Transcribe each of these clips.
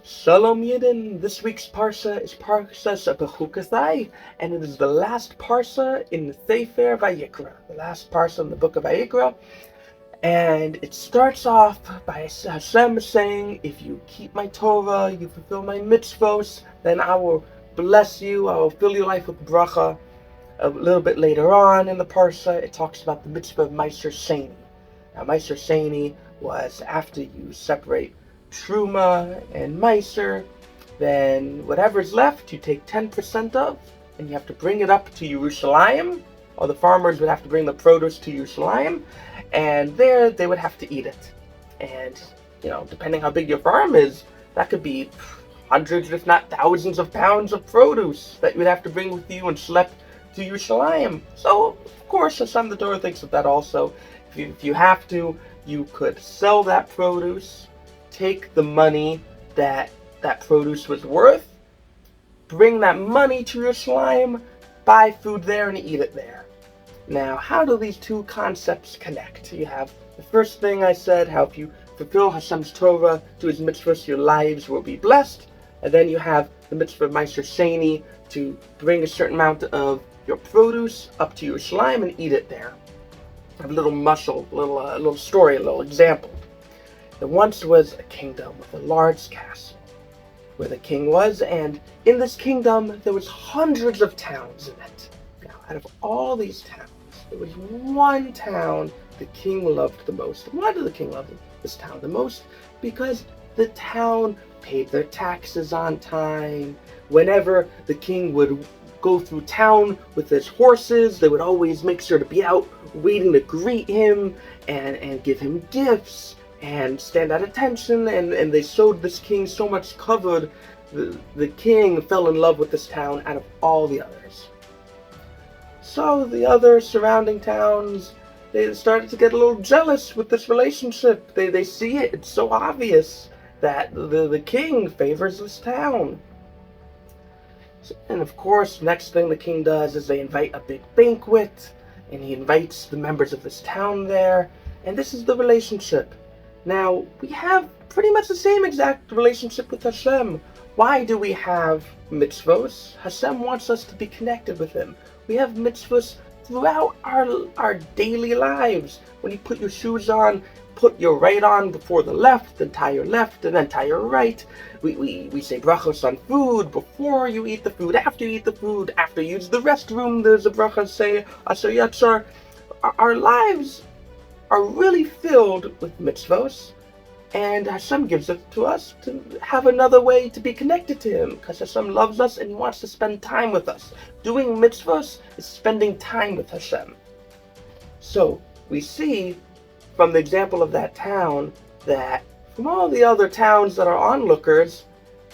Shalom Yidden. This week's Parashah is Parashah Bechukosai, and it is the last Parashah in the Sefer Vayikra, the last Parashah in the book of Vayikra. And it starts off by Hashem saying, if you keep my Torah, you fulfill my mitzvos, then I will bless you, I will fill your life with bracha. A little bit later on in the Parashah, it talks about the mitzvah of Meiser Sheni. Now, Meiser Sheni was after you separate Truma and Meiser, then whatever's left you take 10% of, and you have to bring it up to Yerushalayim, or the farmers would have to bring the produce to Yerushalayim, and there they would have to eat it. And, depending how big your farm is, that could be hundreds, if not thousands of pounds of produce that you would have to bring with you and schlep to Yerushalayim. So, of course, Hashem the Torah thinks of that also. If you have to, you could sell that produce, take the money that produce was worth, bring that money to Yerushalayim, buy food there and eat it there. Now, how do these two concepts connect? You have the first thing I said, how if you fulfill Hashem's Torah, do his mitzvahs, your lives will be blessed. And then you have the mitzvah of Meiser Sheni, to bring a certain amount of your produce up to Yerushalayim and eat it there. I have a little mushal, a little story, a little example. There once was a kingdom with a large castle where the king was, and in this kingdom there was hundreds of towns in it. Now, out of all these towns, there was one town the king loved the most. Why did the king love this town the most? Because the town paid their taxes on time. Whenever the king would go through town with his horses, they would always make sure to be out waiting to greet him and give him gifts and stand at attention, and they showed this king so much covered. The king fell in love with this town out of all the others. So the other surrounding towns, they started to get a little jealous with this relationship. They see it, it's so obvious that the king favors this town. And of course, next thing the king does is they invite a big banquet, and he invites the members of this town there, and this is the relationship. Now, we have pretty much the same exact relationship with Hashem. Why do we have mitzvos? Hashem wants us to be connected with him. We have mitzvos throughout our daily lives. When you put your shoes on, put your right on before the left, then tie your left, and then tie your right. We say brachos on food before you eat the food, after you eat the food, after you use the restroom, there's a bracha say asher yatzar. Our lives are really filled with mitzvos, and Hashem gives it to us to have another way to be connected to him, because Hashem loves us and he wants to spend time with us. Doing mitzvos is spending time with Hashem. So we see from the example of that town that from all the other towns that are onlookers,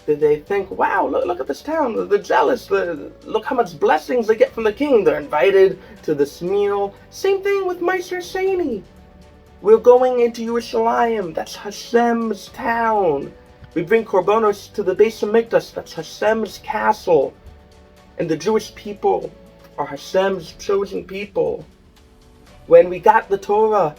that they think, wow, look at this town, they're jealous, look how much blessings they get from the king, they're invited to this meal. Same thing with Meiser Sheni. We're going into Yerushalayim, that's Hashem's town. We bring korbanos to the Beis Hamikdash, that's Hashem's castle. And the Jewish people are Hashem's chosen people. When we got the Torah,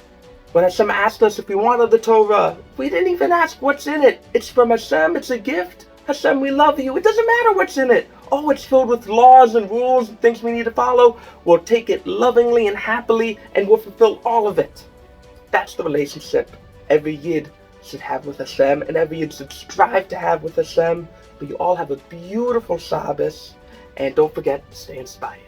when Hashem asked us if we wanted the Torah, we didn't even ask what's in it. It's from Hashem, it's a gift. Hashem, we love you. It doesn't matter what's in it. Oh, it's filled with laws and rules and things we need to follow. We'll take it lovingly and happily, and we'll fulfill all of it. That's the relationship every Yid should have with Hashem, and every Yid should strive to have with Hashem. But you all have a beautiful Shabbos, and don't forget to stay inspired.